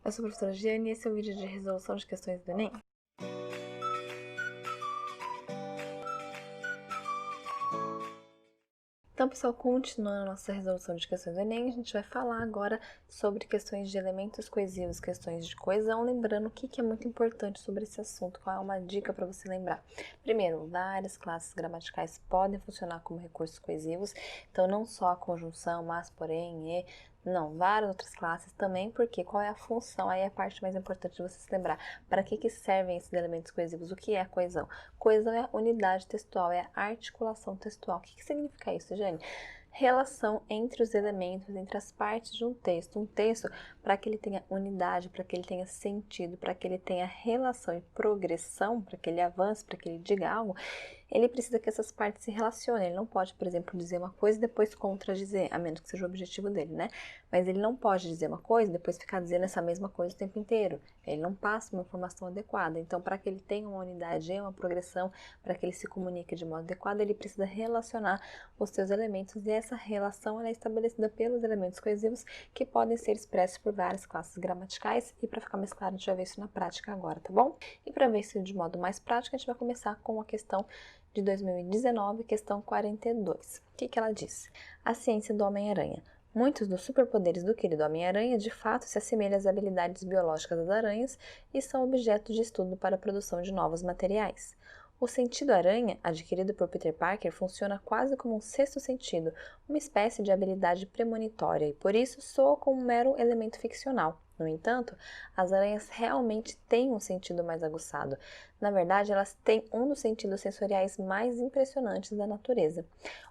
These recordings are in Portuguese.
Eu sou a professora Giane e esse é o vídeo de resolução de questões do Enem. Então, pessoal, continuando a nossa resolução de questões do Enem, a gente vai falar agora sobre questões de elementos coesivos, questões de coesão, lembrando o que é muito importante sobre esse assunto, qual é uma dica para você lembrar. Primeiro, várias classes gramaticais podem funcionar como recursos coesivos, então não só a conjunção, mas, porém, e... Não, várias outras classes também, porque qual é a função? Aí é a parte mais importante de você se lembrar. Para que servem esses elementos coesivos? O que é a coesão? Coesão é a unidade textual, é a articulação textual. O que significa isso, Jane? Relação entre os elementos, entre as partes de um texto. Um texto, para que ele tenha unidade, para que ele tenha sentido, para que ele tenha relação e progressão, para que ele avance, para que ele diga algo, ele precisa que essas partes se relacionem. Ele não pode, por exemplo, dizer uma coisa e depois contradizer, a menos que seja o objetivo dele, né? Mas ele não pode dizer uma coisa e depois ficar dizendo essa mesma coisa o tempo inteiro. Ele não passa uma informação adequada. Então, para que ele tenha uma unidade e uma progressão, para que ele se comunique de modo adequado, ele precisa relacionar os seus elementos e essa relação é estabelecida pelos elementos coesivos que podem ser expressos por várias classes gramaticais e para ficar mais claro, a gente vai ver isso na prática agora, tá bom? E para ver isso de modo mais prático, a gente vai começar com a questão de 2019, questão 42. O que ela diz? A ciência do Homem-Aranha. Muitos dos superpoderes do querido Homem-Aranha de fato se assemelham às habilidades biológicas das aranhas e são objeto de estudo para a produção de novos materiais. O sentido aranha, adquirido por Peter Parker, funciona quase como um sexto sentido, uma espécie de habilidade premonitória e por isso soa como um mero elemento ficcional. No entanto, as aranhas realmente têm um sentido mais aguçado. Na verdade, elas têm um dos sentidos sensoriais mais impressionantes da natureza.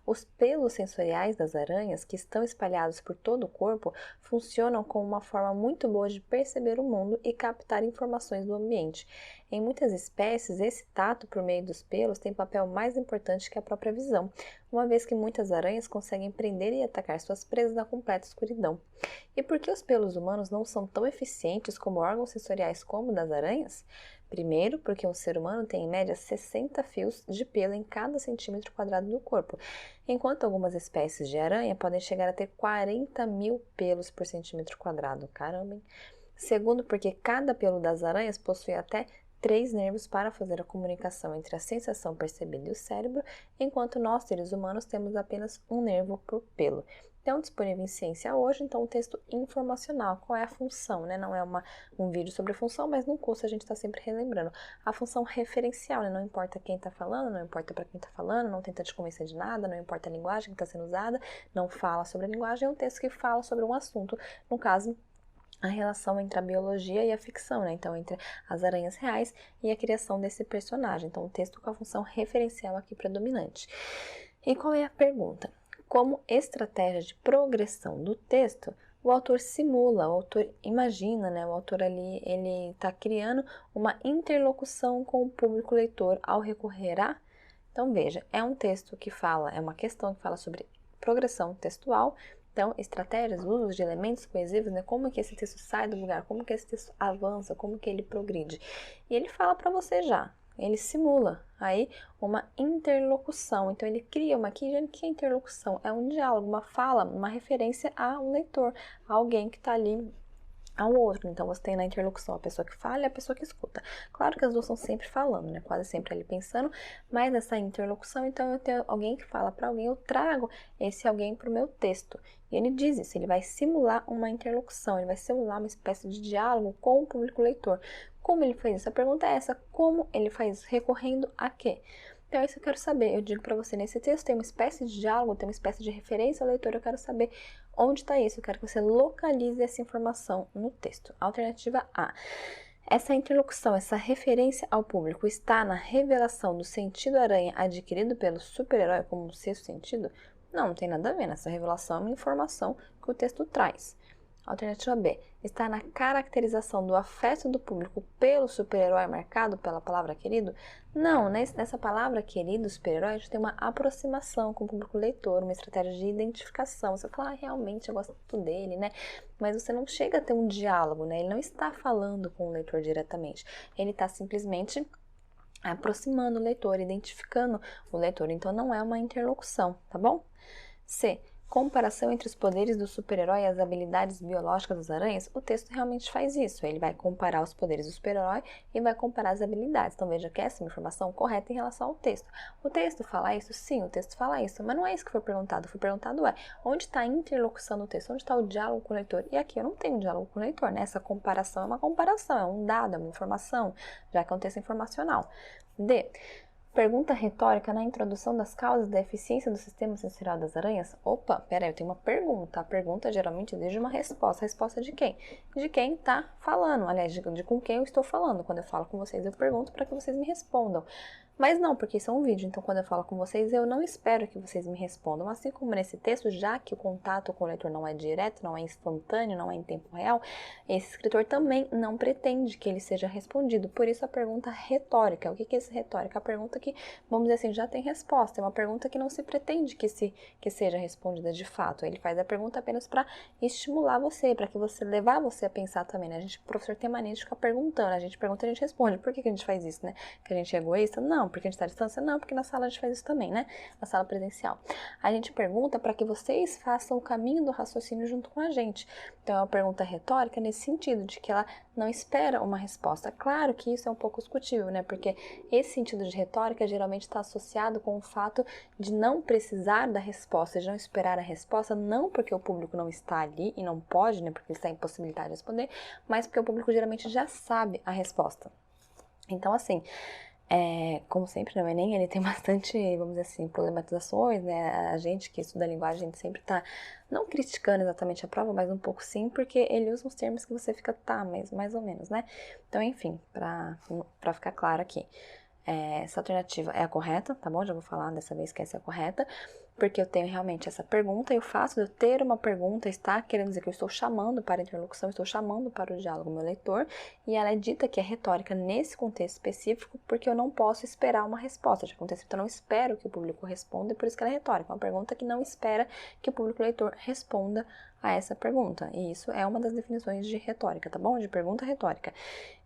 Os pelos sensoriais das aranhas, que estão espalhados por todo o corpo, funcionam como uma forma muito boa de perceber o mundo e captar informações do ambiente. Em muitas espécies, esse tato por meio dos pelos tem papel mais importante que a própria visão, uma vez que muitas aranhas conseguem prender e atacar suas presas na completa escuridão. E por que os pelos humanos não são tão eficientes como órgãos sensoriais como o das aranhas? Primeiro, porque um ser humano tem em média 60 fios de pelo em cada centímetro quadrado do corpo, enquanto algumas espécies de aranha podem chegar a ter 40 mil pelos por centímetro quadrado. Caramba, hein? Segundo, porque cada pelo das aranhas possui até 3 nervos para fazer a comunicação entre a sensação percebida e o cérebro, enquanto nós, seres humanos, temos apenas um nervo por pelo. Então, disponível em ciência hoje, então, um texto informacional. Qual é a função, né? Não é um vídeo sobre função, mas no curso a gente está sempre relembrando. A função referencial, né? Não importa quem está falando, não importa para quem está falando, não tenta te convencer de nada, não importa a linguagem que está sendo usada, não fala sobre a linguagem, é um texto que fala sobre um assunto, no caso, a relação entre a biologia e a ficção, né? Então, entre as aranhas reais e a criação desse personagem. Então, um texto com a função referencial aqui predominante. E qual é a pergunta? Como estratégia de progressão do texto, o autor simula, o autor imagina, né? O autor ali, ele está criando uma interlocução com o público leitor ao recorrer a... Então, veja, é um texto que fala, é uma questão que fala sobre progressão textual. Então, estratégias, usos de elementos coesivos, né? Como que esse texto sai do lugar, como que esse texto avança, como que ele progride. E ele fala para você já, ele simula aí uma interlocução. Então, ele cria uma... que é interlocução? É um diálogo, uma fala, uma referência a um leitor, a alguém que está ali ao outro. Então, você tem na interlocução a pessoa que fala e a pessoa que escuta. Claro que as duas estão sempre falando, né? Quase sempre ali pensando, mas nessa interlocução, então, eu tenho alguém que fala para alguém, eu trago esse alguém para o meu texto. E ele diz isso, ele vai simular uma interlocução, ele vai simular uma espécie de diálogo com o público leitor. Como ele faz isso? A pergunta é essa, como ele faz isso? Recorrendo a quê? Então, isso eu quero saber. Eu digo para você, nesse texto tem uma espécie de diálogo, tem uma espécie de referência ao leitor, eu quero saber onde está isso. Eu quero que você localize essa informação no texto. Alternativa A. Essa interlocução, essa referência ao público está na revelação do sentido aranha adquirido pelo super-herói como um sexto sentido? Não, não tem nada a ver. Essa revelação é uma informação que o texto traz. Alternativa B. Está na caracterização do afeto do público pelo super-herói marcado pela palavra querido? Não, nessa palavra querido, super-herói, a gente tem uma aproximação com o público leitor, uma estratégia de identificação. Você fala, realmente eu gosto dele, né? Mas você não chega a ter um diálogo, né? Ele não está falando com o leitor diretamente. Ele está simplesmente aproximando o leitor, identificando o leitor. Então, não é uma interlocução, tá bom? C. comparação entre os poderes do super-herói e as habilidades biológicas das aranhas, o texto realmente faz isso. Ele vai comparar os poderes do super-herói e vai comparar as habilidades. Então veja que essa é uma informação correta em relação ao texto. O texto fala isso? Sim, o texto fala isso, mas não é isso que foi perguntado. Foi perguntado onde está a interlocução no texto? Onde está o diálogo com o leitor? E aqui eu não tenho diálogo com o leitor, né? Essa comparação é uma comparação, é um dado, é uma informação, já que é um texto informacional. D. Pergunta retórica na introdução das causas da eficiência do sistema sensorial das aranhas? Opa, peraí, eu tenho uma pergunta. A pergunta geralmente exige uma resposta. A resposta de quem? De quem está falando. Aliás, de com quem eu estou falando. Quando eu falo com vocês, eu pergunto para que vocês me respondam. Mas não, porque isso é um vídeo, então quando eu falo com vocês, eu não espero que vocês me respondam. Assim como nesse texto, já que o contato com o leitor não é direto, não é instantâneo, não é em tempo real, esse escritor também não pretende que ele seja respondido. Por isso a pergunta retórica. O que é essa retórica? A pergunta que, vamos dizer assim, já tem resposta. É uma pergunta que não se pretende que seja respondida de fato. Ele faz a pergunta apenas para estimular você, para que você levar você a pensar também, né? O professor tem mania de ficar perguntando. A gente pergunta e a gente responde. Por que a gente faz isso, né? Que a gente é egoísta? Não. Porque a gente está à distância? Não, porque na sala a gente faz isso também, né? Na sala presencial. A gente pergunta para que vocês façam o caminho do raciocínio junto com a gente. Então, é uma pergunta retórica nesse sentido, de que ela não espera uma resposta. Claro que isso é um pouco discutível, né? Porque esse sentido de retórica geralmente está associado com o fato de não precisar da resposta, de não esperar a resposta, não porque o público não está ali e não pode, né? Porque ele está impossibilitado de responder, mas porque o público geralmente já sabe a resposta. Então, assim, como sempre, no Enem, ele tem bastante, vamos dizer assim, problematizações, né? A gente que estuda a linguagem, a gente sempre tá, não criticando exatamente a prova, mas um pouco sim, porque ele usa uns termos que você fica, tá, mas mais ou menos, né? Então, enfim, pra ficar claro aqui, essa alternativa é a correta, tá bom? Já vou falar dessa vez que essa é a correta, porque eu tenho realmente essa pergunta, e o fato de eu ter uma pergunta está querendo dizer que eu estou chamando para a interlocução, estou chamando para o diálogo meu leitor, e ela é dita que é retórica nesse contexto específico, porque eu não posso esperar uma resposta. Já acontece, então eu não espero que o público responda, e por isso que ela é retórica, uma pergunta que não espera que o público leitor responda a essa pergunta, e isso é uma das definições de retórica, tá bom? De pergunta retórica.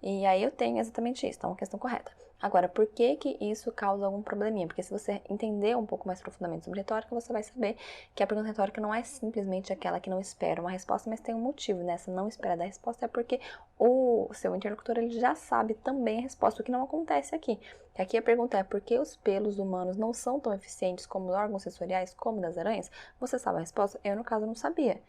E aí eu tenho exatamente isso, então é uma questão correta. Agora, por que isso causa algum probleminha? Porque se você entender um pouco mais profundamente sobre retórica, você vai saber que a pergunta retórica não é simplesmente aquela que não espera uma resposta, mas tem um motivo, né? Essa não espera da resposta é porque o seu interlocutor ele já sabe também a resposta, o que não acontece aqui. Aqui a pergunta é: por que os pelos humanos não são tão eficientes como os órgãos sensoriais, como das aranhas? Você sabe a resposta? Eu, no caso, não sabia.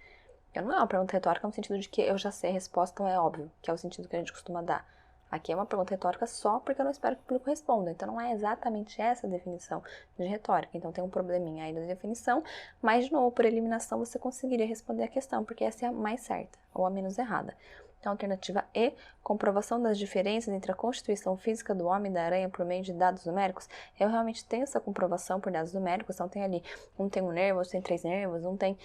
Não é uma pergunta retórica no sentido de que eu já sei a resposta, então é óbvio, que é o sentido que a gente costuma dar. Aqui é uma pergunta retórica só porque eu não espero que o público responda. Então, não é exatamente essa a definição de retórica. Então, tem um probleminha aí da definição, mas, de novo, por eliminação, você conseguiria responder a questão, porque essa é a mais certa, ou a menos errada. Então, alternativa E, comprovação das diferenças entre a constituição física do homem e da aranha por meio de dados numéricos. Eu realmente tenho essa comprovação por dados numéricos, então tem ali, um tem um nervo, outro tem 3 nervos, um tem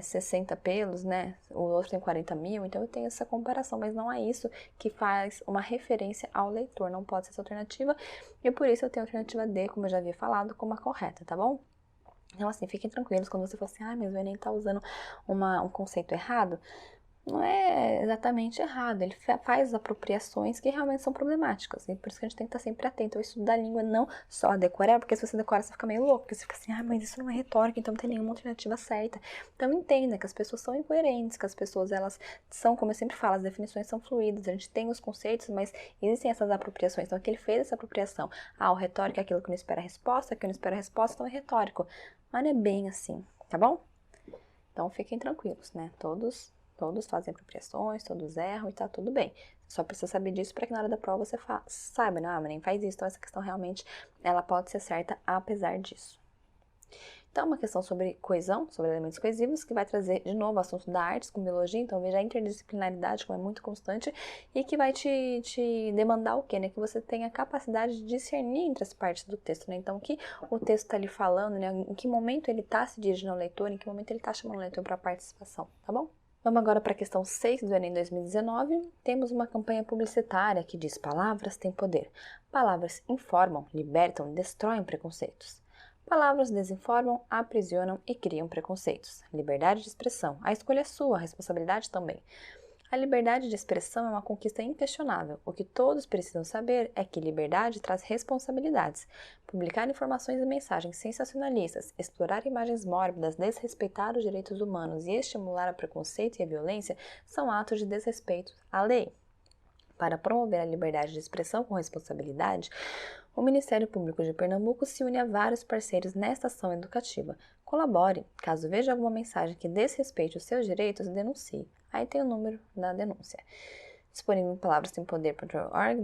60 pelos, né, o outro tem 40 mil, então eu tenho essa comparação, mas não é isso que faz uma referência ao leitor, não pode ser essa alternativa, e por isso eu tenho a alternativa D, como eu já havia falado, como a correta, tá bom? Então, assim, fiquem tranquilos quando você for assim, mas o Enem tá usando um conceito errado. Não é exatamente errado, ele faz apropriações que realmente são problemáticas, e por isso que a gente tem que estar sempre atento ao estudo da língua, não só a decorar, porque se você decora você fica meio louco, porque você fica assim, mas isso não é retórica, então não tem nenhuma alternativa certa. Então entenda que as pessoas são incoerentes, que as pessoas, elas são, como eu sempre falo, as definições são fluídas, a gente tem os conceitos, mas existem essas apropriações, então aqui ele fez essa apropriação. O retórico é aquilo que não espera a resposta, que não espera a resposta, então é retórico, mas não é bem assim, tá bom? Então fiquem tranquilos, né, todos fazem apropriações, todos erram e tá tudo bem. Você só precisa saber disso para que na hora da prova você saiba, né? Mas nem faz isso. Então essa questão realmente, ela pode ser certa apesar disso. Então, uma questão sobre coesão, sobre elementos coesivos, que vai trazer de novo o assunto da artes com biologia, então veja a interdisciplinaridade como é muito constante e que vai te demandar o quê, né? Que você tenha a capacidade de discernir entre as partes do texto, né? Então, o que o texto está ali falando, né? Em que momento ele está se dirigindo ao leitor, em que momento ele está chamando o leitor para participação, tá bom? Vamos agora para a questão 6 do Enem 2019. Temos uma campanha publicitária que diz: palavras têm poder. Palavras informam, libertam e destroem preconceitos. Palavras desinformam, aprisionam e criam preconceitos. Liberdade de expressão. A escolha é sua, a responsabilidade também. A liberdade de expressão é uma conquista inquestionável. O que todos precisam saber é que liberdade traz responsabilidades. Publicar informações e mensagens sensacionalistas, explorar imagens mórbidas, desrespeitar os direitos humanos e estimular o preconceito e a violência são atos de desrespeito à lei. Para promover a liberdade de expressão com responsabilidade, o Ministério Público de Pernambuco se une a vários parceiros nesta ação educativa. Colabore. Caso veja alguma mensagem que desrespeite os seus direitos, denuncie. Aí tem o número da denúncia. Disponível em palavras-sem-poder.org,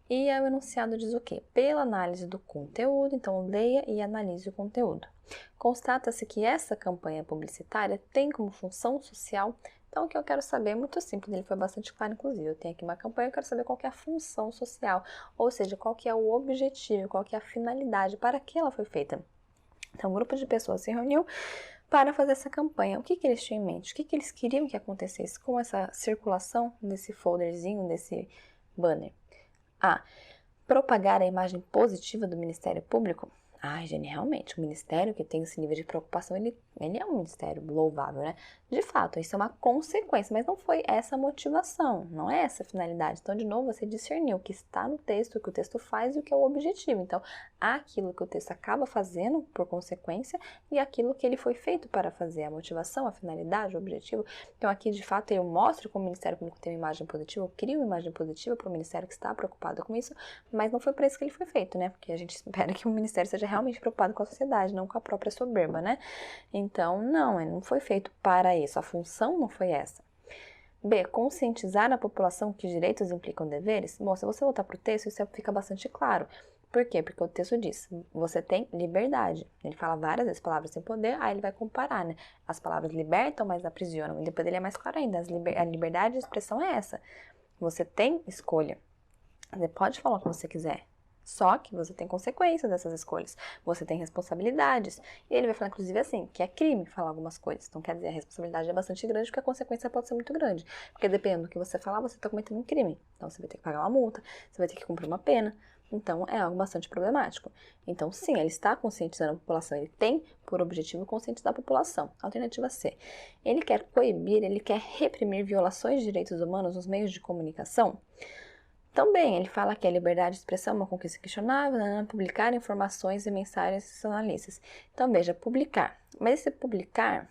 e o enunciado diz o quê? Pela análise do conteúdo, então leia e analise o conteúdo. Constata-se que essa campanha publicitária tem como função social. Então, o que eu quero saber é muito simples, ele foi bastante claro, inclusive. Eu tenho aqui uma campanha, eu quero saber qual que é a função social, ou seja, qual que é o objetivo, qual que é a finalidade, para que ela foi feita. Então, um grupo de pessoas se reuniu para fazer essa campanha. O que eles tinham em mente? O que eles queriam que acontecesse com essa circulação desse folderzinho, desse banner? A. Propagar a imagem positiva do Ministério Público. Jenny, realmente, o ministério que tem esse nível de preocupação, ele é um ministério louvável, né? De fato, isso é uma consequência, mas não foi essa a motivação, não é essa a finalidade. Então, de novo, você discerniu o que está no texto, o que o texto faz e o que é o objetivo. Então, há aquilo que o texto acaba fazendo por consequência e aquilo que ele foi feito para fazer, a motivação, a finalidade, o objetivo. Então, aqui, de fato, eu mostro como o Ministério Público tem uma imagem positiva, eu crio uma imagem positiva para o ministério que está preocupado com isso, mas não foi para isso que ele foi feito, né? Porque a gente espera que o ministério seja realmente preocupado com a sociedade, não com a própria soberba, né? Então, não, ele não foi feito para isso, a função não foi essa. B. Conscientizar a população que direitos implicam deveres. Bom, se você voltar para o texto, isso fica bastante claro. Por quê? Porque o texto diz, você tem liberdade. Ele fala várias vezes palavras sem poder, aí ele vai comparar, né? As palavras libertam, mas aprisionam. E depois ele é mais claro ainda, a liberdade de expressão é essa. Você tem escolha. Você pode falar o que você quiser. Só que você tem consequências dessas escolhas. Você tem responsabilidades. E ele vai falar, inclusive, assim, que é crime falar algumas coisas. Então, quer dizer, a responsabilidade é bastante grande, porque a consequência pode ser muito grande. Porque dependendo do que você falar, você está cometendo um crime. Então, você vai ter que pagar uma multa, você vai ter que cumprir uma pena. Então, é algo bastante problemático. Então, sim, ele está conscientizando a população. Ele tem por objetivo conscientizar a população. Alternativa C. Ele quer coibir, ele quer reprimir violações de direitos humanos nos meios de comunicação. Também, ele fala que a liberdade de expressão é uma conquista questionável, publicar informações e mensagens sensacionalistas. Então, veja, publicar. Mas esse publicar,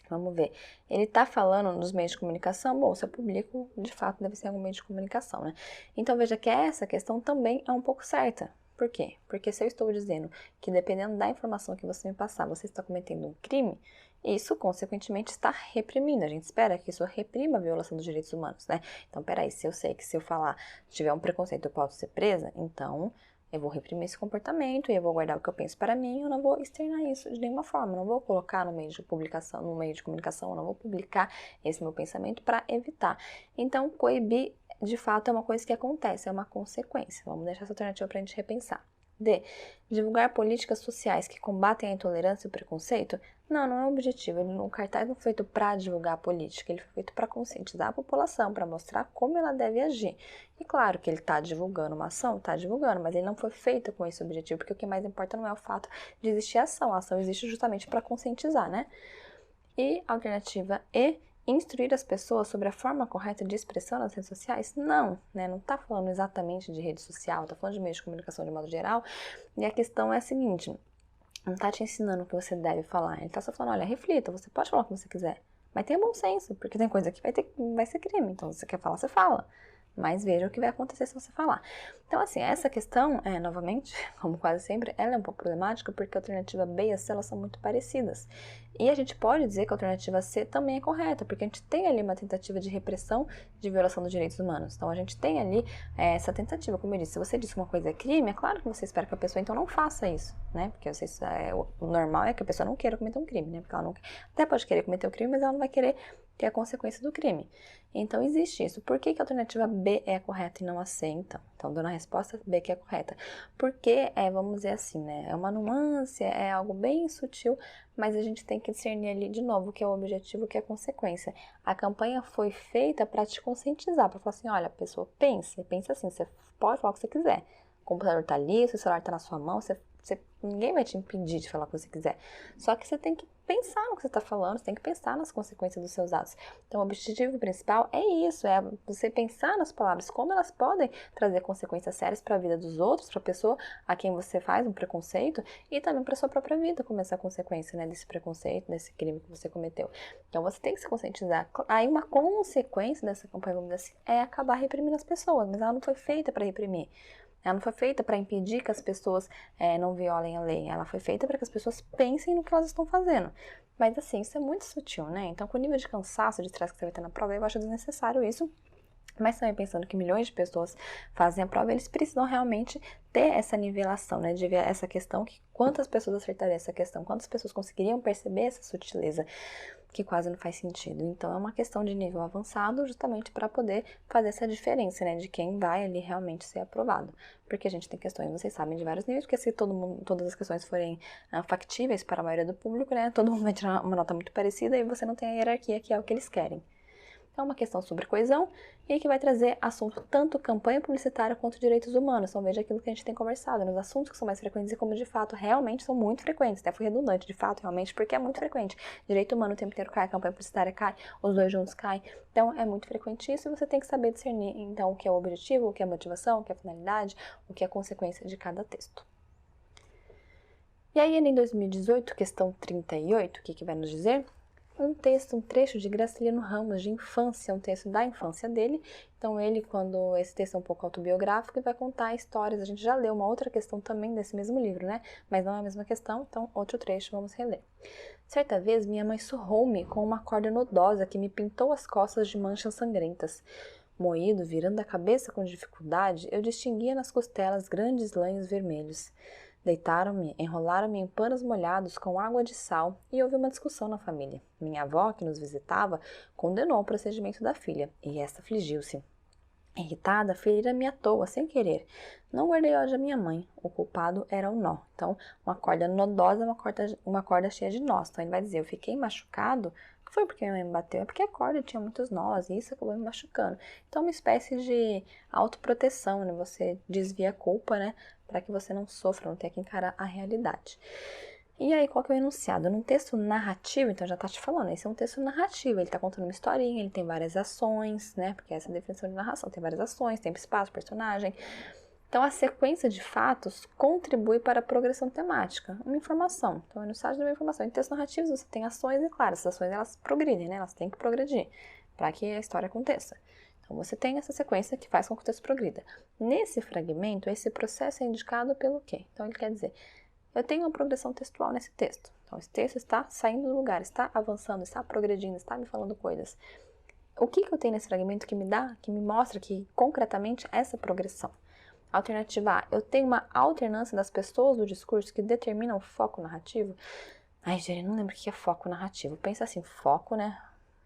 vamos ver, ele está falando nos meios de comunicação, bom, se eu publico, de fato, deve ser algum meio de comunicação, né? Então, veja que essa questão também é um pouco certa. Por quê? Porque se eu estou dizendo que dependendo da informação que você me passar, você está cometendo um crime, isso, consequentemente, está reprimindo. A gente espera que isso reprima a violação dos direitos humanos, né? Então, peraí, se eu sei que se eu falar, se tiver um preconceito, eu posso ser presa, então eu vou reprimir esse comportamento e eu vou guardar o que eu penso para mim, eu não vou externar isso de nenhuma forma, eu não vou colocar no meio de publicação, no meio de comunicação, eu não vou publicar esse meu pensamento para evitar. Então, coibir, de fato, é uma coisa que acontece, é uma consequência. Vamos deixar essa alternativa para a gente repensar. D. Divulgar políticas sociais que combatem a intolerância e o preconceito? Não é o objetivo. O cartaz não foi feito para divulgar a política, ele foi feito para conscientizar a população, para mostrar como ela deve agir. E claro que ele está divulgando uma ação, está divulgando, mas ele não foi feito com esse objetivo, porque o que mais importa não é o fato de existir a ação existe justamente para conscientizar, né? E alternativa E. Instruir as pessoas sobre a forma correta de expressão nas redes sociais? Não, né? Não está falando exatamente de rede social, está falando de meios de comunicação de modo geral. E a questão é a seguinte, não está te ensinando o que você deve falar, ele está só falando, olha, reflita, você pode falar o que você quiser, mas tenha bom senso, porque tem coisa que vai ser crime, então se você quer falar, você fala. Mas veja o que vai acontecer se você falar. Então, assim, essa questão, novamente, como quase sempre, ela é um pouco problemática porque a alternativa B e a C, elas são muito parecidas. E a gente pode dizer que a alternativa C também é correta, porque a gente tem ali uma tentativa de repressão de violação dos direitos humanos. Então, a gente tem ali essa tentativa, como eu disse, se você disse que uma coisa é crime, é claro que você espera que a pessoa, então, não faça isso, né? Porque o normal é que a pessoa não queira cometer um crime, né? Porque ela não até pode querer cometer o crime, mas ela não vai querer ter a consequência do crime. Então, existe isso. Por que a alternativa B é a correta e não a C, então? Então, dando a resposta B que é correta. Porque, vamos dizer assim, né? É uma nuance, é algo bem sutil, mas a gente tem que discernir ali de novo o que é o objetivo, o que é a consequência. A campanha foi feita para te conscientizar, para falar assim, olha, a pessoa pensa assim, você pode falar o que você quiser. O computador está ali, o seu celular está na sua mão, ninguém vai te impedir de falar o que você quiser. Só que você tem que pensar no que você está falando, você tem que pensar nas consequências dos seus atos. Então, o objetivo principal é isso, é você pensar nas palavras, como elas podem trazer consequências sérias para a vida dos outros, para a pessoa a quem você faz um preconceito e também para a sua própria vida, como essa consequência, né, desse preconceito, desse crime que você cometeu. Então, você tem que se conscientizar. Aí, uma consequência dessa campanha, vamos dizer assim, é acabar reprimindo as pessoas, mas ela não foi feita para reprimir. Ela não foi feita para impedir que as pessoas não violem a lei. Ela foi feita para que as pessoas pensem no que elas estão fazendo. Mas assim, isso é muito sutil, né? Então, com o nível de cansaço, de estresse que você vai ter na prova, eu acho desnecessário isso. Mas também pensando que milhões de pessoas fazem a prova, eles precisam realmente ter essa nivelação, né? De ver essa questão, que quantas pessoas acertariam essa questão, quantas pessoas conseguiriam perceber essa sutileza, que quase não faz sentido. Então, é uma questão de nível avançado, justamente para poder fazer essa diferença, né? De quem vai ali realmente ser aprovado. Porque a gente tem questões, vocês sabem, de vários níveis, porque se todas as questões forem factíveis para a maioria do público, né? Todo mundo vai tirar uma nota muito parecida e você não tem a hierarquia, que é o que eles querem. É uma questão sobre coesão e que vai trazer assunto tanto campanha publicitária quanto direitos humanos. Então veja aquilo que a gente tem conversado, nos assuntos que são mais frequentes e como de fato realmente são muito frequentes. Até foi redundante, de fato, realmente, porque é muito frequente. Direito humano o tempo inteiro cai, campanha publicitária cai, os dois juntos caem. Então é muito frequente isso e você tem que saber discernir então o que é o objetivo, o que é a motivação, o que é a finalidade, o que é a consequência de cada texto. E aí em 2018, questão 38, o que vai nos dizer? Um texto, um trecho de Graciliano Ramos, de infância, um texto da infância dele. Então esse texto é um pouco autobiográfico e vai contar histórias. A gente já leu uma outra questão também desse mesmo livro, né? Mas não é a mesma questão, então outro trecho, vamos reler. Certa vez minha mãe surrou-me com uma corda nodosa que me pintou as costas de manchas sangrentas. Moído, virando a cabeça com dificuldade, eu distinguia nas costelas grandes lanhos vermelhos. Deitaram-me, enrolaram-me em panos molhados com água de sal e houve uma discussão na família. Minha avó, que nos visitava, condenou o procedimento da filha e esta afligiu-se. Irritada, ferira-me à toa, sem querer. Não guardei ódio à minha mãe. O culpado era o nó. Então, uma corda nodosa é uma corda cheia de nós. Então, ele vai dizer, eu fiquei machucado. Não foi porque minha mãe me bateu, é porque a corda tinha muitos nós e isso acabou me machucando. Então, uma espécie de autoproteção, né? Você desvia a culpa, né? Para que você não sofra, não tenha que encarar a realidade. E aí, qual que é o enunciado? Num texto narrativo, então já tá te falando, esse é um texto narrativo, ele tá contando uma historinha, ele tem várias ações, né? Porque essa é a definição de narração, tem várias ações, tempo, espaço, personagem. Então, a sequência de fatos contribui para a progressão temática, uma informação. Então, o enunciado é uma informação. Em textos narrativos, você tem ações, e claro, essas ações, elas progridem, né? Elas têm que progredir para que a história aconteça. Então, você tem essa sequência que faz com que o texto progrida. Nesse fragmento, esse processo é indicado pelo quê? Então, ele quer dizer, eu tenho uma progressão textual nesse texto. Então, esse texto está saindo do lugar, está avançando, está progredindo, está me falando coisas. O que eu tenho nesse fragmento que me mostra que, concretamente, essa progressão? Alternativa A, eu tenho uma alternância das pessoas do discurso que determinam o foco narrativo. Ai, gente, não lembro o que é foco narrativo. Pensa assim, foco, né?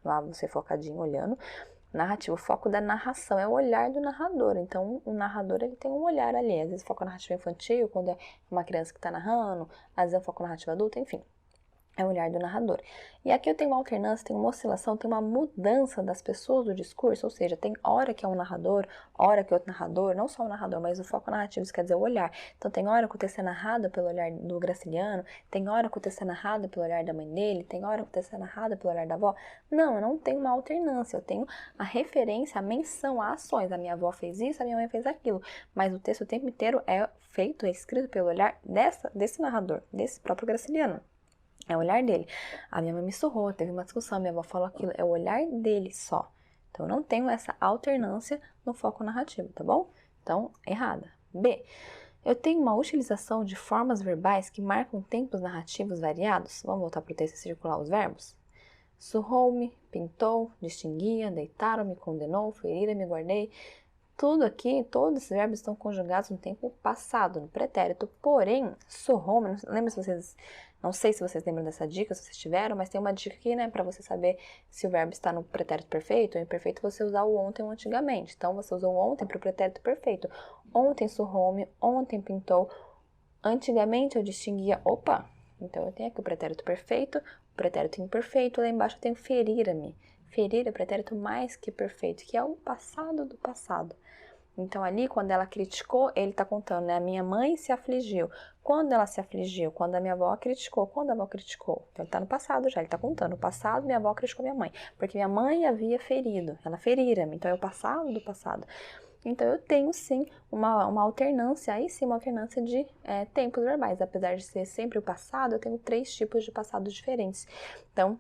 Lá você focadinho, olhando. Narrativo, o foco da narração é o olhar do narrador. Então, o narrador ele tem um olhar ali. Às vezes, foco narrativo infantil, quando é uma criança que está narrando, às vezes é um foco narrativo adulto, enfim. É o olhar do narrador. E aqui eu tenho uma alternância, tem uma oscilação, tem uma mudança das pessoas do discurso, ou seja, tem hora que é um narrador, hora que é outro narrador, não só o narrador, mas o foco narrativo, isso quer dizer o olhar. Então tem hora que o texto é narrado pelo olhar do Graciliano, tem hora que o texto é narrado pelo olhar da mãe dele, tem hora que o texto é narrado pelo olhar da avó. Não, eu não tenho uma alternância, eu tenho a referência, a menção a ações. A minha avó fez isso, a minha mãe fez aquilo. Mas o texto o tempo inteiro é feito, é escrito pelo olhar desse narrador, desse próprio Graciliano. É o olhar dele. A minha mãe me surrou, teve uma discussão, minha avó falou aquilo. É o olhar dele só. Então, eu não tenho essa alternância no foco narrativo, tá bom? Então, errada. B. Eu tenho uma utilização de formas verbais que marcam tempos narrativos variados. Vamos voltar para o texto e circular os verbos? Surrou-me, pintou, distinguia, deitaram-me, condenou, ferira-me, guardei. Tudo aqui, todos esses verbos estão conjugados no tempo passado, no pretérito. Porém, surrou-me, não sei se vocês lembram dessa dica, se vocês tiveram, mas tem uma dica aqui, né, para você saber se o verbo está no pretérito perfeito ou imperfeito, você usar o ontem ou antigamente. Então, você usou o ontem para o pretérito perfeito. Ontem surrou-me, ontem pintou. Antigamente eu distinguia, então eu tenho aqui o pretérito perfeito, o pretérito imperfeito, lá embaixo eu tenho ferira-me. Ferir é o pretérito mais que perfeito, que é o passado do passado. Então, ali, quando ela criticou, ele tá contando, né? A minha mãe se afligiu. Quando ela se afligiu? Quando a minha avó criticou. Quando a avó criticou? Então, ele tá no passado já, ele tá contando. No passado, minha avó criticou minha mãe. Porque minha mãe havia ferido, ela ferira-me. Então, é o passado do passado. Então, eu tenho, sim, uma alternância, aí sim, uma alternância de tempos verbais. Apesar de ser sempre o passado, eu tenho 3 tipos de passado diferentes. Então,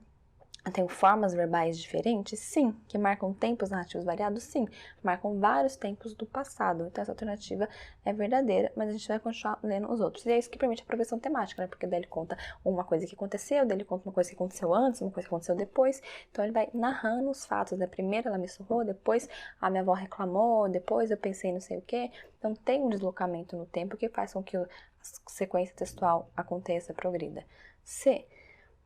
eu tenho formas verbais diferentes? Sim. Que marcam tempos narrativos variados? Sim. Marcam vários tempos do passado. Então, essa alternativa é verdadeira, mas a gente vai continuar lendo os outros. E é isso que permite a progressão temática, né? Porque daí ele conta uma coisa que aconteceu, daí ele conta uma coisa que aconteceu antes, uma coisa que aconteceu depois. Então, ele vai narrando os fatos, né? Primeiro ela me surrou, depois a minha avó reclamou, depois eu pensei não sei o quê. Então, tem um deslocamento no tempo que faz com que a sequência textual aconteça, progrida. C.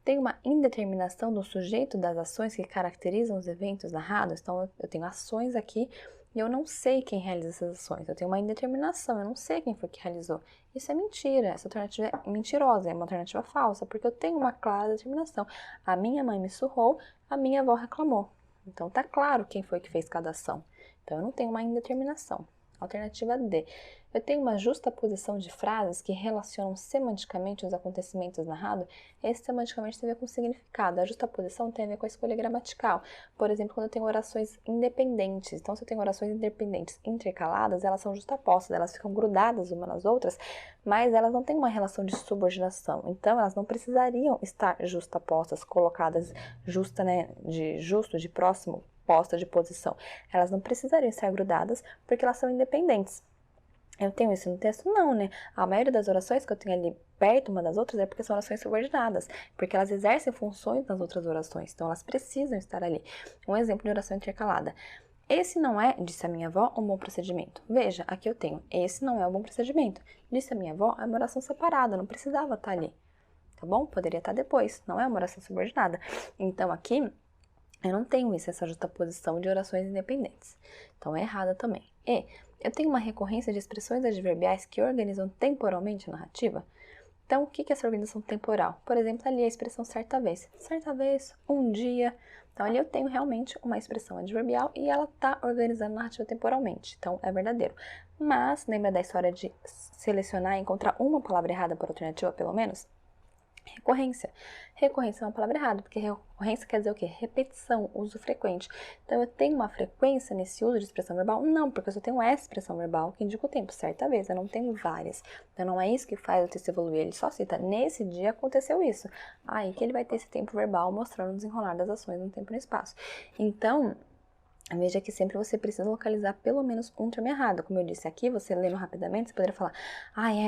Tem uma indeterminação do sujeito das ações que caracterizam os eventos narrados. Então, eu tenho ações aqui e eu não sei quem realiza essas ações. Eu tenho uma indeterminação, eu não sei quem foi que realizou. Isso é mentira, essa alternativa é mentirosa, é uma alternativa falsa, porque eu tenho uma clara determinação. A minha mãe me surrou, a minha avó reclamou. Então, tá claro quem foi que fez cada ação. Então, eu não tenho uma indeterminação. Alternativa D. Eu tenho uma justa posição de frases que relacionam semanticamente os acontecimentos narrados. Esse semanticamente tem a ver com o significado. A justa posição tem a ver com a escolha gramatical. Por exemplo, quando eu tenho orações independentes. Então, se eu tenho orações independentes intercaladas, elas são justapostas, elas ficam grudadas umas nas outras, mas elas não têm uma relação de subordinação. Então, elas não precisariam estar justapostas, colocadas justa, né, de justo, de próximo, posta de posição. Elas não precisariam estar grudadas porque elas são independentes. Eu tenho isso no texto? Não, né? A maioria das orações que eu tenho ali perto uma das outras é porque são orações subordinadas, porque elas exercem funções nas outras orações, então elas precisam estar ali. Um exemplo de oração intercalada. Esse não é, disse a minha avó, um bom procedimento. Veja, aqui eu tenho, esse não é um bom procedimento. Disse a minha avó, é uma oração separada, não precisava estar ali. Tá bom? Poderia estar depois, não é uma oração subordinada. Então aqui, eu não tenho isso, essa justaposição de orações independentes. Então é errada também. E eu tenho uma recorrência de expressões adverbiais que organizam temporalmente a narrativa. Então, o que é essa organização temporal? Por exemplo, ali a expressão certa vez, um dia. Então, ali eu tenho realmente uma expressão adverbial e ela está organizando a narrativa temporalmente. Então, é verdadeiro. Mas, lembra da história de selecionar e encontrar uma palavra errada por alternativa, pelo menos? Recorrência. Recorrência é uma palavra errada, porque recorrência quer dizer o quê? Repetição, uso frequente. Então, eu tenho uma frequência nesse uso de expressão verbal? Não, porque eu só tenho essa expressão verbal que indica o tempo, certa vez, eu não tenho várias. Então, não é isso que faz o texto evoluir, ele só cita, nesse dia aconteceu isso. Aí que ele vai ter esse tempo verbal mostrando o desenrolar das ações no tempo e no espaço. Então, veja que sempre você precisa localizar pelo menos um termo errado. Como eu disse aqui, você lendo rapidamente, você poderia falar,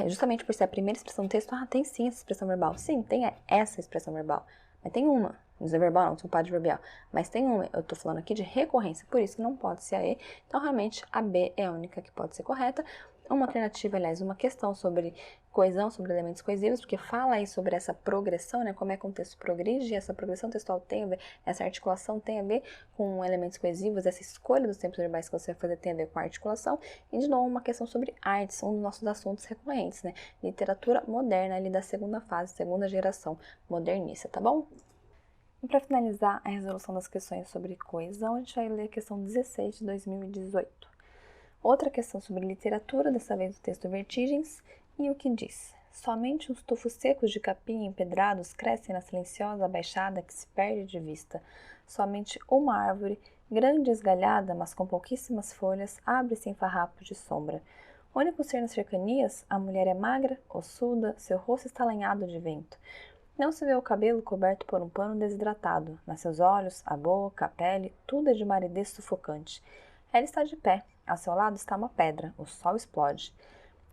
justamente por ser a primeira expressão do texto, tem sim essa expressão verbal. Sim, tem essa expressão verbal. Mas tem uma, não é verbal não, são adverbial. Mas tem uma, eu tô falando aqui de recorrência, por isso que não pode ser a E. Então, realmente, a B é a única que pode ser correta. Uma alternativa, aliás, uma questão sobre coesão, sobre elementos coesivos, porque fala aí sobre essa progressão, né, como é que um texto progride, e essa progressão textual tem a ver, essa articulação tem a ver com elementos coesivos, essa escolha dos tempos verbais que você vai fazer tem a ver com a articulação, e de novo uma questão sobre artes, um dos nossos assuntos recorrentes, né, literatura moderna ali da segunda fase, segunda geração modernista, tá bom? E para finalizar a resolução das questões sobre coesão, a gente vai ler a questão 16 de 2018. Outra questão sobre literatura, dessa vez o texto Vertigens, e o que diz: somente os tufos secos de capim empedrados crescem na silenciosa baixada que se perde de vista. Somente uma árvore, grande e esgalhada, mas com pouquíssimas folhas, abre-se em farrapos de sombra. O único ser nas cercanias, a mulher é magra, ossuda, seu rosto está lanhado de vento. Não se vê o cabelo coberto por um pano desidratado, mas seus olhos, a boca, a pele, tudo é de uma aridez sufocante. Ela está de pé. Ao seu lado está uma pedra. O sol explode.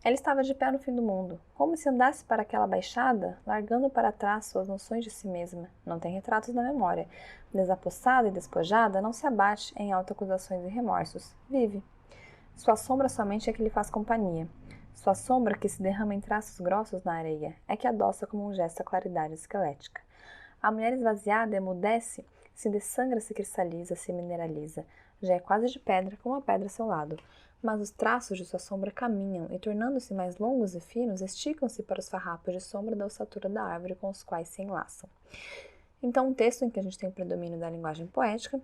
Ela estava de pé no fim do mundo, como se andasse para aquela baixada, largando para trás suas noções de si mesma. Não tem retratos na memória. Desapossada e despojada, não se abate em autoacusações e remorsos. Vive. Sua sombra somente é que lhe faz companhia. Sua sombra, que se derrama em traços grossos na areia, é que adoça como um gesto a claridade esquelética. A mulher esvaziada emudece, se dessangra, se cristaliza, se mineraliza. Já é quase de pedra, com uma pedra a seu lado. Mas os traços de sua sombra caminham e, tornando-se mais longos e finos, esticam-se para os farrapos de sombra da ossatura da árvore com os quais se enlaçam. Então, um texto em que a gente tem o predomínio da linguagem poética,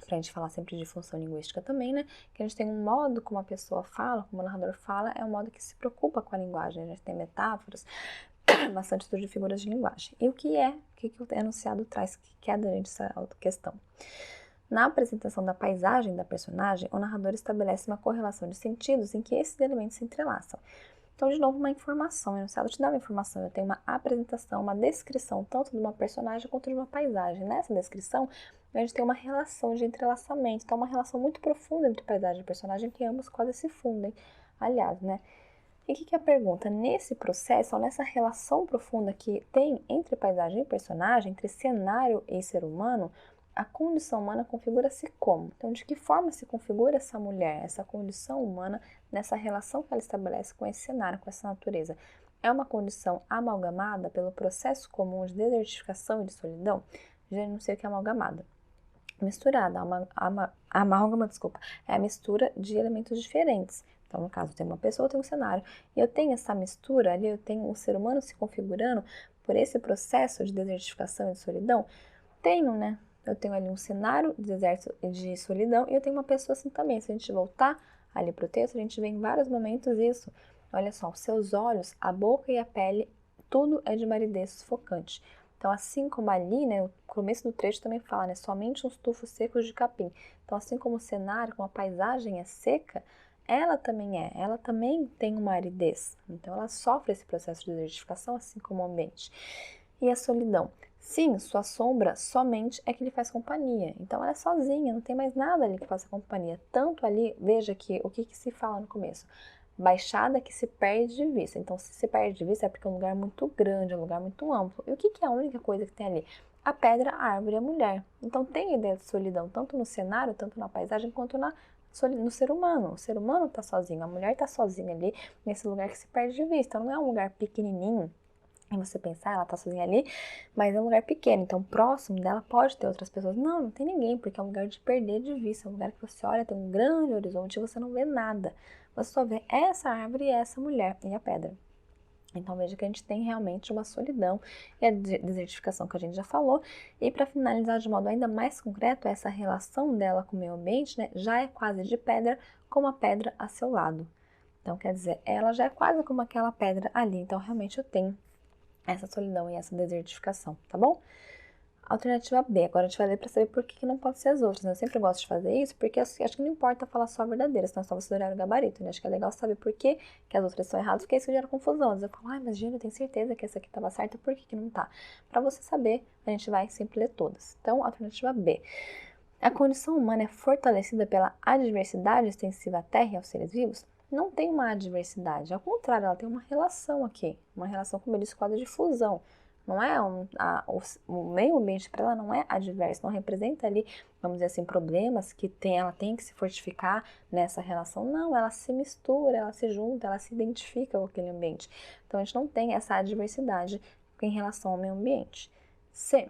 pra gente falar sempre de função linguística também, né? Que a gente tem um modo como a pessoa fala, como o narrador fala, é um modo que se preocupa com a linguagem. A gente tem metáforas, bastante estudo de figuras de linguagem. E o que o enunciado traz, que é durante essa questão? Na apresentação da paisagem da personagem, o narrador estabelece uma correlação de sentidos em que esses elementos se entrelaçam. Então, de novo, uma informação. O enunciado te dá uma informação. Eu tenho uma apresentação, uma descrição, tanto de uma personagem quanto de uma paisagem. Nessa descrição, a gente tem uma relação de entrelaçamento. Então, uma relação muito profunda entre paisagem e personagem, que ambos quase se fundem. Aliás, né? E o que é a pergunta? Nesse processo, ou nessa relação profunda que tem entre paisagem e personagem, entre cenário e ser humano, a condição humana configura-se como? Então, de que forma se configura essa mulher, essa condição humana, nessa relação que ela estabelece com esse cenário, com essa natureza? É uma condição amalgamada pelo processo comum de desertificação e de solidão? Já não sei o que é amalgamada. Misturada, amálgama, é a mistura de elementos diferentes. Então, no caso, tem uma pessoa, tem um cenário, e eu tenho essa mistura ali, eu tenho o ser humano se configurando por esse processo de desertificação e de solidão? Tenho, né? Eu tenho ali um cenário de deserto e de solidão e eu tenho uma pessoa assim também. Se a gente voltar ali para o texto, a gente vê em vários momentos isso. Olha só, os seus olhos, a boca e a pele, tudo é de maridez sufocante. Então, assim como ali, né, o começo do trecho também fala, né, somente uns tufos secos de capim. Então, assim como o cenário, como a paisagem é seca, ela também tem uma aridez. Então, ela sofre esse processo de desertificação, assim como o ambiente. E a solidão? Sim, sua sombra somente é que lhe faz companhia. Então ela é sozinha, não tem mais nada ali que faça companhia. Tanto ali, veja que o que se fala no começo? Baixada que se perde de vista. Então, se se perde de vista é porque é um lugar muito grande, é um lugar muito amplo. E o que é a única coisa que tem ali? A pedra, a árvore e a mulher. Então tem a ideia de solidão, tanto no cenário, tanto na paisagem, quanto no ser humano. O ser humano está sozinho, a mulher está sozinha ali, nesse lugar que se perde de vista. Não é um lugar pequenininho. E você pensar, ela tá sozinha ali, mas é um lugar pequeno, então próximo dela pode ter outras pessoas. Não, não tem ninguém, porque é um lugar de perder de vista, é um lugar que você olha, tem um grande horizonte e você não vê nada. Você só vê essa árvore e essa mulher e a pedra. Então veja que a gente tem realmente uma solidão e a desertificação que a gente já falou. E para finalizar de modo ainda mais concreto, essa relação dela com o meio ambiente, né, já é quase de pedra, como a pedra a seu lado. Então quer dizer, ela já é quase como aquela pedra ali, então realmente eu tenho essa solidão e essa desertificação, tá bom? Alternativa B, agora a gente vai ler para saber por que não pode ser as outras, né? Eu sempre gosto de fazer isso, porque acho que não importa falar só a verdadeira, senão é só você olhar o gabarito, né? Acho que é legal saber por que as outras são erradas, porque isso gera confusão. Às vezes eu falo, ai, mas Gina, eu tenho certeza que essa aqui estava certa, por que não tá? Para você saber, a gente vai sempre ler todas. Então, alternativa B. A condição humana é fortalecida pela adversidade extensiva à Terra e aos seres vivos? Não tem uma adversidade, ao contrário, ela tem uma relação aqui, uma relação, como eu disse, quadro de fusão. Não é o meio ambiente para ela não é adverso, não representa ali, vamos dizer assim, problemas que ela tem que se fortificar nessa relação. Não, ela se mistura, ela se junta, ela se identifica com aquele ambiente. Então a gente não tem essa adversidade em relação ao meio ambiente. C.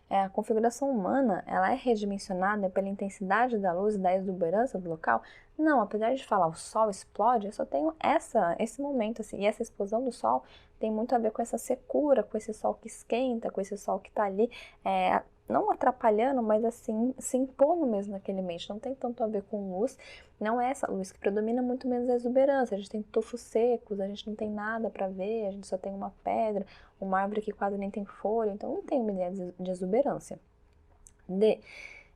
A configuração humana, ela é redimensionada pela intensidade da luz e da exuberância do local? Não, apesar de falar o sol explode, eu só tenho esse momento, assim, e essa explosão do sol tem muito a ver com essa secura, com esse sol que esquenta, com esse sol que tá ali, não atrapalhando, mas assim, se impondo mesmo naquele ambiente. Não tem tanto a ver com luz, não é essa luz que predomina, muito menos a exuberância. A gente tem tufos secos, a gente não tem nada para ver, a gente só tem uma pedra, uma árvore que quase nem tem folha, então não tem uma ideia de exuberância. D.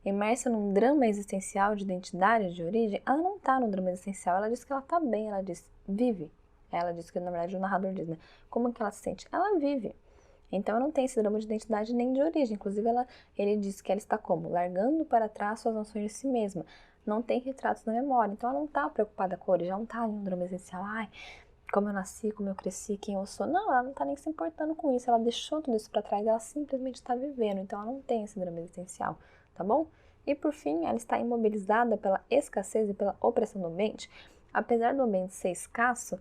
Imersa num drama existencial de identidade, de origem, ela não tá no drama existencial, ela diz que ela tá bem, ela diz, vive. Ela diz que, na verdade, o narrador diz, né? Como que ela se sente? Ela vive. Então, ela não tem esse drama de identidade nem de origem. Inclusive, ele diz que ela está como? Largando para trás suas noções de si mesma. Não tem retratos na memória. Então, ela não está preocupada com a origem. Ela não está em um drama existencial. Ai, como eu nasci, como eu cresci, quem eu sou. Não, ela não está nem se importando com isso. Ela deixou tudo isso para trás. Ela simplesmente está vivendo. Então, ela não tem esse drama existencial. Tá bom? E, por fim, ela está imobilizada pela escassez e pela opressão do ambiente. Apesar do ambiente ser escasso,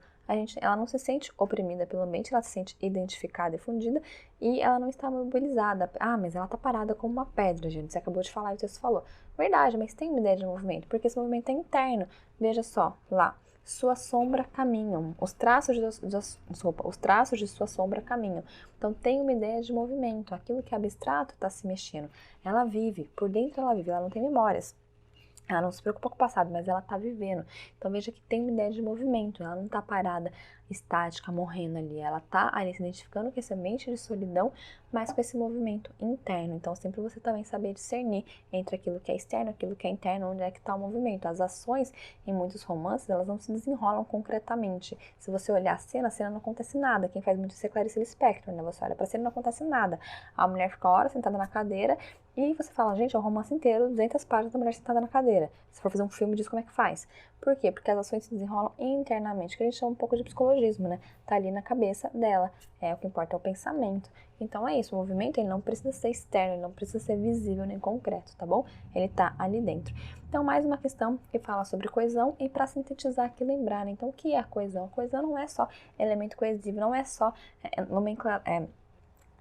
ela não se sente oprimida pelo ambiente, ela se sente identificada e fundida e ela não está mobilizada. Ah, mas ela está parada como uma pedra, gente. Você acabou de falar e o texto falou. Verdade, mas tem uma ideia de movimento, porque esse movimento é interno. Veja só, lá. sua sombra caminham. Os traços de sua sombra caminham. Então, tem uma ideia de movimento. Aquilo que é abstrato está se mexendo. Ela vive, por dentro ela vive, ela não tem memórias. Ela não se preocupa com o passado, mas ela está vivendo. Então veja que tem uma ideia de movimento, ela não está parada, estática, morrendo ali. Ela está ali se identificando com esse ambiente de solidão, mas com esse movimento interno. Então sempre você também saber discernir entre aquilo que é externo e aquilo que é interno, onde é que está o movimento. As ações, em muitos romances, elas não se desenrolam concretamente. Se você olhar a cena não acontece nada. Quem faz muito isso é Clarice Lispector, né? Você olha para a cena e não acontece nada. A mulher fica horas sentada na cadeira e você fala, gente, é o romance inteiro, 200 páginas da mulher sentada na cadeira. Se for fazer um filme, diz como é que faz. Por quê? Porque as ações se desenrolam internamente, que a gente chama um pouco de psicologismo, né? Tá ali na cabeça dela. O que importa é o pensamento. Então é isso, o movimento ele não precisa ser externo, ele não precisa ser visível nem concreto, tá bom? Ele tá ali dentro. Então, mais uma questão que fala sobre coesão e para sintetizar aqui, lembrar, né? Então, o que é a coesão? A coesão não é só elemento coesivo, não é só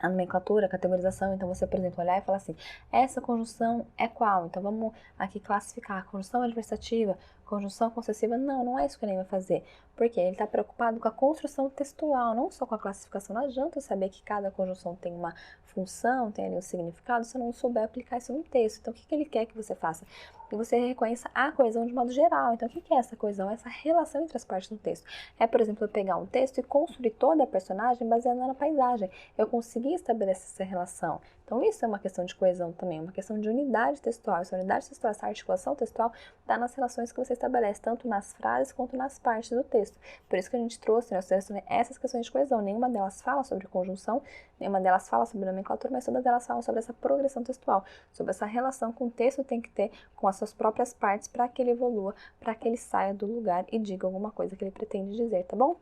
a nomenclatura, a categorização. Então você, por exemplo, olhar e falar assim, essa conjunção é qual? Então vamos aqui classificar, conjunção adversativa, conjunção concessiva. Não, não é isso que ele vai fazer, porque ele está preocupado com a construção textual, não só com a classificação. Não adianta eu saber que cada conjunção tem uma função, tem ali um significado, se eu não souber aplicar isso no texto. Então o que ele quer que você faça? Que você reconheça a coesão de modo geral. Então o que é essa coesão? Essa relação entre as partes do texto. É, por exemplo, eu pegar um texto e construir toda a personagem baseada na paisagem. Eu consegui estabelecer essa relação. Então isso é uma questão de coesão também, uma questão de unidade textual. Essa unidade textual, essa articulação textual está nas relações que você estabelece, tanto nas frases quanto nas partes do texto. Por isso que a gente trouxe, né, essas questões de coesão. Nenhuma delas fala sobre conjunção, nenhuma delas fala sobre nomenclatura, mas todas elas falam sobre essa progressão textual, sobre essa relação que o texto tem que ter com as suas próprias partes para que ele evolua, para que ele saia do lugar e diga alguma coisa que ele pretende dizer, tá bom?